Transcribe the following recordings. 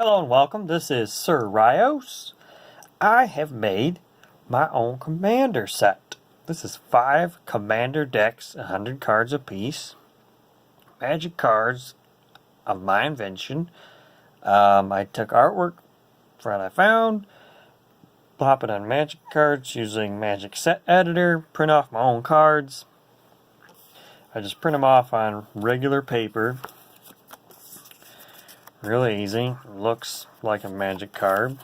Hello and welcome. This is Sir Ryos. I have made my own commander set. This is 5 commander decks, 100 cards apiece. Magic cards of my invention. I took artwork from what I found, plop it on magic cards using Magic Set Editor, print off my own cards. I just print them off on regular paper. Really easy. Looks like a magic card.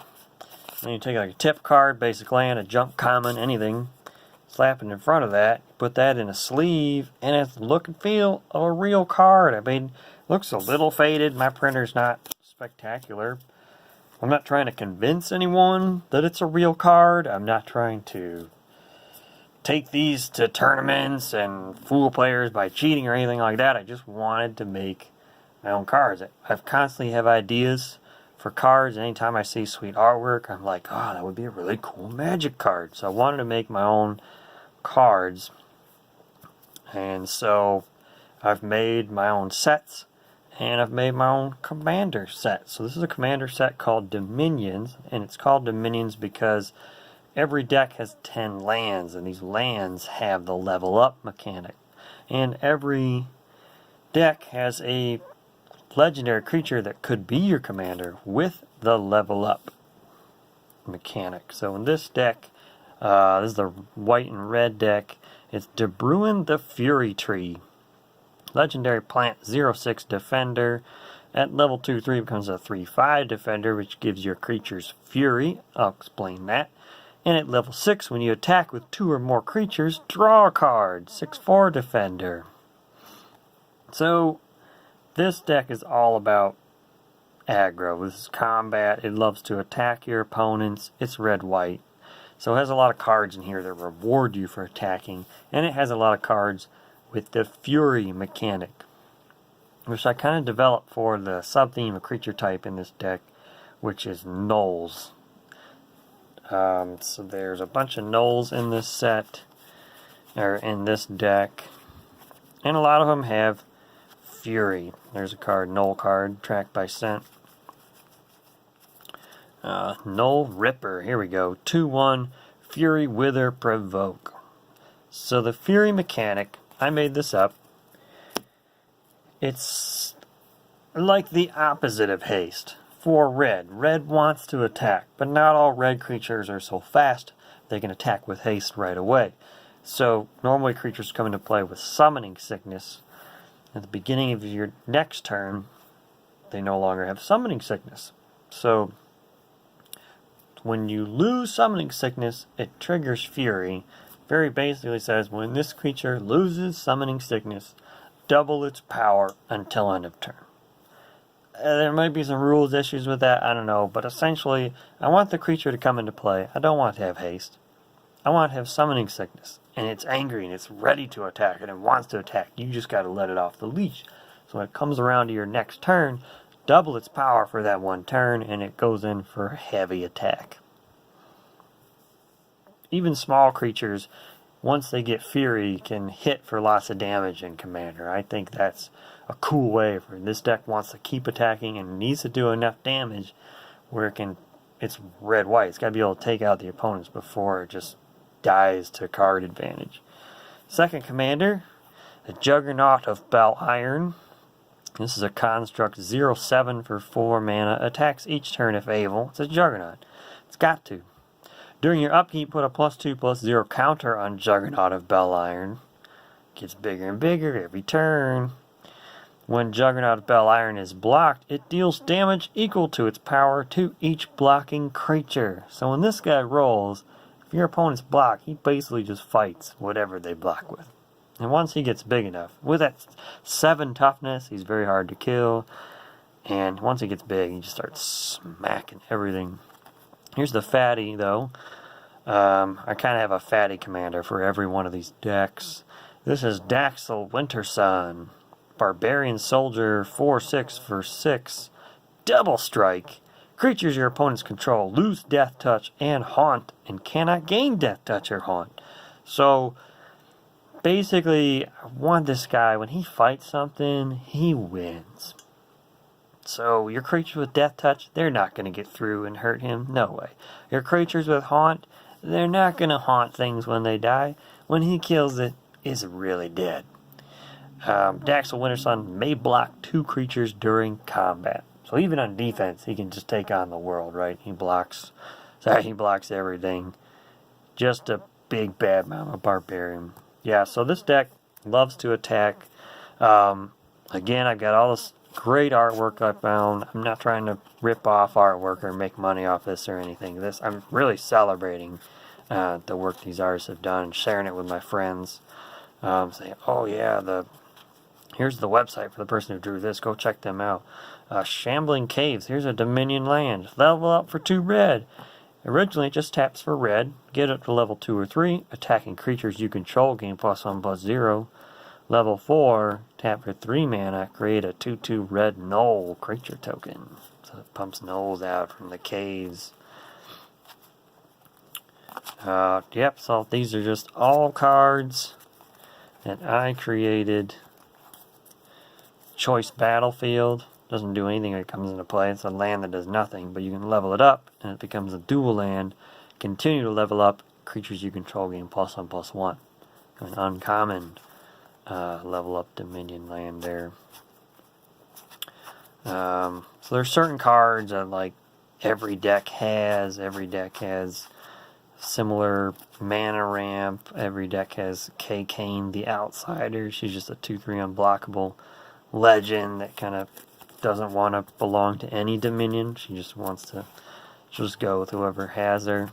Then you take like a tip card, basic land, a junk common, anything, slap it in front of that, put that in a sleeve, and it's the look and feel of a real card. I mean, it looks a little faded. My printer's not spectacular. I'm not trying to convince anyone that it's a real card. I'm not trying to take these to tournaments and fool players by cheating or anything like that. I just wanted to make my own cards. I constantly have ideas for cards. Anytime I see sweet artwork, I'm like, oh, that would be a really cool magic card. So I wanted to make my own cards. And so I've made my own sets, and I've made my own commander set. So this is a commander set called Dominions, and it's called Dominions because every deck has 10 lands, and these lands have the level up mechanic. And every deck has a legendary creature that could be your commander with the level up mechanic. So in this deck, this is the white and red deck, it's De Bruin the Fury Tree. Legendary plant, 0/6 defender. At level 2/3 becomes a 3/5 defender, which gives your creatures fury. I'll explain that. And at level 6, when you attack with 2 or more creatures, draw a card, 6/4 defender. So this deck is all about aggro. This is combat. It loves to attack your opponents. It's red-white. So it has a lot of cards in here that reward you for attacking. And it has a lot of cards with the Fury mechanic, which I kind of developed for the sub-theme of creature type in this deck, which is gnolls. So there's a bunch of gnolls in this set, or in this deck. And a lot of them have Fury. There's a card, Gnoll card, tracked by scent. Gnoll Ripper. Here we go. 2/1, Fury, Wither, Provoke. So the Fury mechanic, I made this up. It's like the opposite of haste. For red. Red wants to attack, but not all red creatures are so fast they can attack with haste right away. So normally creatures come into play with summoning sickness. At the beginning of your next turn, they no longer have summoning sickness. So when you lose summoning sickness, it triggers Fury. Fury basically says when this creature loses summoning sickness, double its power until end of turn. There might be some rules issues with that, I don't know, but essentially I want the creature to come into play. I don't want it to have haste. I want it to have summoning sickness, and it's angry and it's ready to attack and it wants to attack. You just got to let it off the leash. So when it comes around to your next turn, double its power for that one turn, and it goes in for a heavy attack. Even small creatures, once they get Fury, can hit for lots of damage in Commander. I think that's a cool way for this deck wants to keep attacking and needs to do enough damage where it's red-white. It's got to be able to take out the opponents before it just dies to card advantage. Second commander, the Juggernaut of Beliron. This is a construct, 0/7 for 4 mana. Attacks each turn if able. It's a Juggernaut. It's got to. During your upkeep, put a +2/+0 counter on Juggernaut of Beliron. Gets bigger and bigger every turn. When Juggernaut of Beliron is blocked, it deals damage equal to its power to each blocking creature. So when this guy rolls, if your opponent's block, he basically just fights whatever they block with. And once he gets big enough, with that 7 toughness, he's very hard to kill. And once he gets big, he just starts smacking everything. Here's the fatty, though. I kind of have a fatty commander for every one of these decks. This is Daxel Wintersun. Barbarian Soldier, 4/6 for 6. Double Strike. Creatures your opponents control lose Death Touch and Haunt, and cannot gain Death Touch or Haunt. So basically, I want this guy, when he fights something, he wins. So your creatures with Death Touch, they're not going to get through and hurt him. No way. Your creatures with Haunt, they're not going to haunt things when they die. When he kills it, it's really dead. Daxel Wintersun may block 2 creatures during combat. So even on defense, he can just take on the world, right? He blocks everything. Just a big bad mama barbarian. Yeah, so this deck loves to attack. Again, I've got all this great artwork I found. I'm not trying to rip off artwork or make money off this or anything. I'm really celebrating the work these artists have done and sharing it with my friends. Saying, oh yeah, here's the website for the person who drew this. Go check them out. Shambling Caves. Here's a Dominion land. Level up for 2 red. Originally, it just taps for red. Get up to level 2 or 3. Attacking creatures you control gain +1/+0. Level 4, tap for 3 mana. Create a 2/2 red gnoll creature token. So it pumps gnolls out from the caves. Yep, so these are just all cards that I created. Choice Battlefield. Doesn't do anything when it comes into play. It's a land that does nothing, but you can level it up, and it becomes a dual land. Continue to level up. Creatures you control gain +1/+1. An uncommon level up Dominion land there. So there's certain cards that like every deck has. Every deck has similar mana ramp. Every deck has Kane the Outsider. She's just a 2/3 unblockable legend that kind of doesn't want to belong to any Dominion. She'll just go with whoever has her.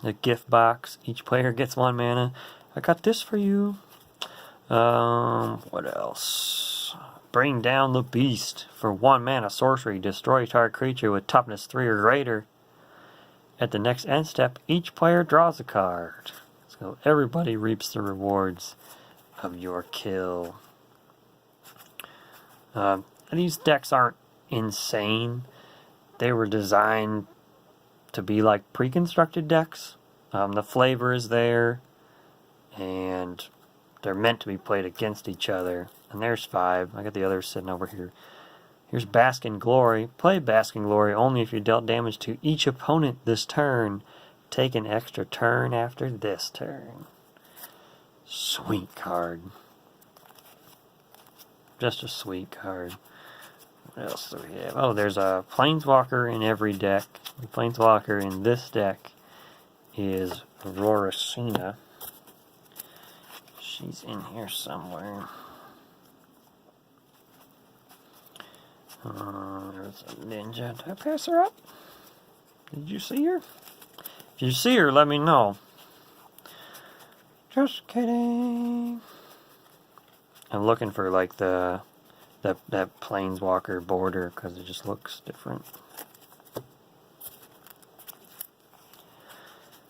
The gift box. Each player gets 1 mana. I got this for you. What else? Bring down the beast. For 1 mana sorcery, destroy target creature with toughness 3 or greater. At the next end step, each player draws a card. So everybody reaps the rewards of your kill. These decks aren't insane. They were designed to be like pre-constructed decks. The flavor is there, and they're meant to be played against each other. And there's 5. I got the others sitting over here. Here's Bask in Glory. Play Bask in Glory only if you dealt damage to each opponent this turn. Take an extra turn after this turn. Sweet card. Just a sweet card. What else do we have? Oh, there's a Planeswalker in every deck. The Planeswalker in this deck is Roricina. She's in here somewhere. There's a ninja. Did I pass her up? Did you see her? If you see her, let me know. Just kidding. I'm looking for like that Planeswalker border because it just looks different.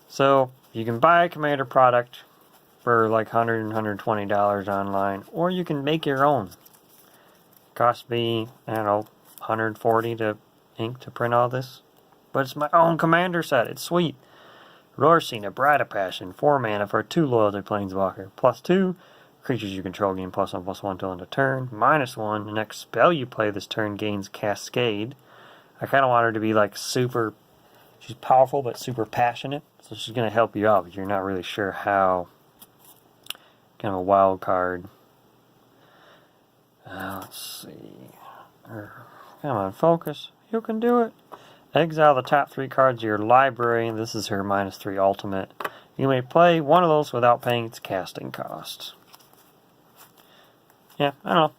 So you can buy a Commander product for like $100 and $120 online, or you can make your own. Cost me, I don't know, $140 to ink to print all this, but it's my own Commander set. It's sweet. Roricina, Bride of Passion, 4 mana for a 2 loyalty Planeswalker. +2, creatures you control gain +1/+1 till end of turn. -1, the next spell you play this turn gains Cascade. I kind of want her to be like super, she's powerful but super passionate, so she's going to help you out, but you're not really sure how. Kind of a wild card. Let's see. Come on, focus. You can do it. Exile the top 3 cards of your library. This is her -3 ultimate. You may play one of those without paying its casting cost. Yeah, I don't know.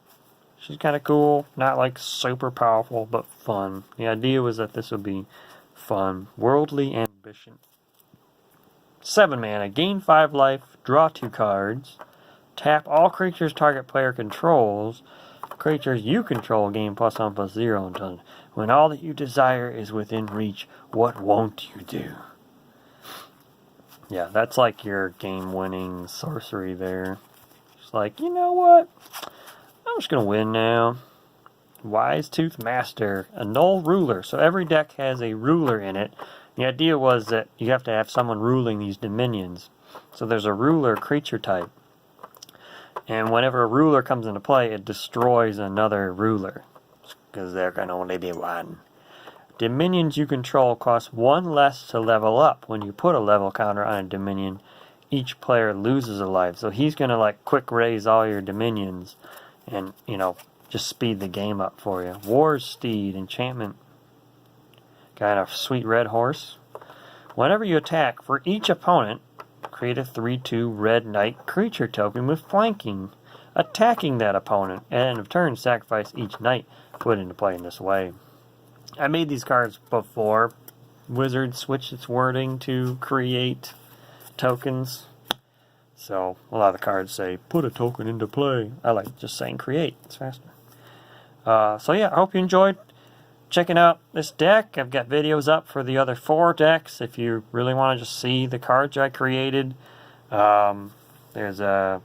She's kind of cool. Not like super powerful, but fun. The idea was that this would be fun. Worldly Ambition. 7 mana. Gain 5 life. Draw 2 cards. Tap all creatures target player controls. Creatures you control gain +1/+0 until when all that you desire is within reach. What won't you do? Yeah, that's like your game-winning sorcery there. It's like, you know what? I'm just going to win now. Wise Tooth Master, a null ruler. So every deck has a ruler in it. The idea was that you have to have someone ruling these dominions. So there's a ruler creature type. And whenever a ruler comes into play, it destroys another ruler. It's because they're going to only be 1. Dominions you control cost 1 less to level up. When you put a level counter on a Dominion, each player loses a life. So he's going to like quick raise all your Dominions and, you know, just speed the game up for you. War's Steed, enchantment. Got a sweet red horse. Whenever you attack, for each opponent, create a 3/2 red knight creature token with flanking, attacking that opponent, and at the end of turn, sacrifice each knight put into play in this way. I made these cards before. Wizard switched its wording to create tokens. So a lot of the cards say, put a token into play. I like just saying create. It's faster. So yeah, I hope you enjoyed checking out this deck. I've got videos up for the other 4 decks if you really want to just see the cards I created. There's a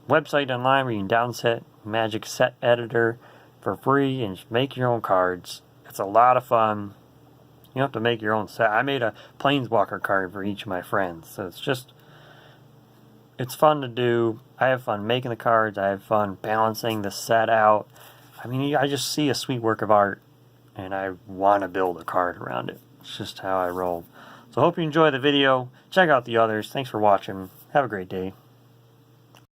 website online where you can downset Magic Set Editor for free and just make your own cards. It's a lot of fun. You don't have to make your own set. I made a Planeswalker card for each of my friends. So it's fun to do. I have fun making the cards. I have fun balancing the set out. I mean, I just see a sweet work of art and I want to build a card around it. It's just how I roll. So I hope you enjoy the video. Check out the others. Thanks for watching. Have a great day.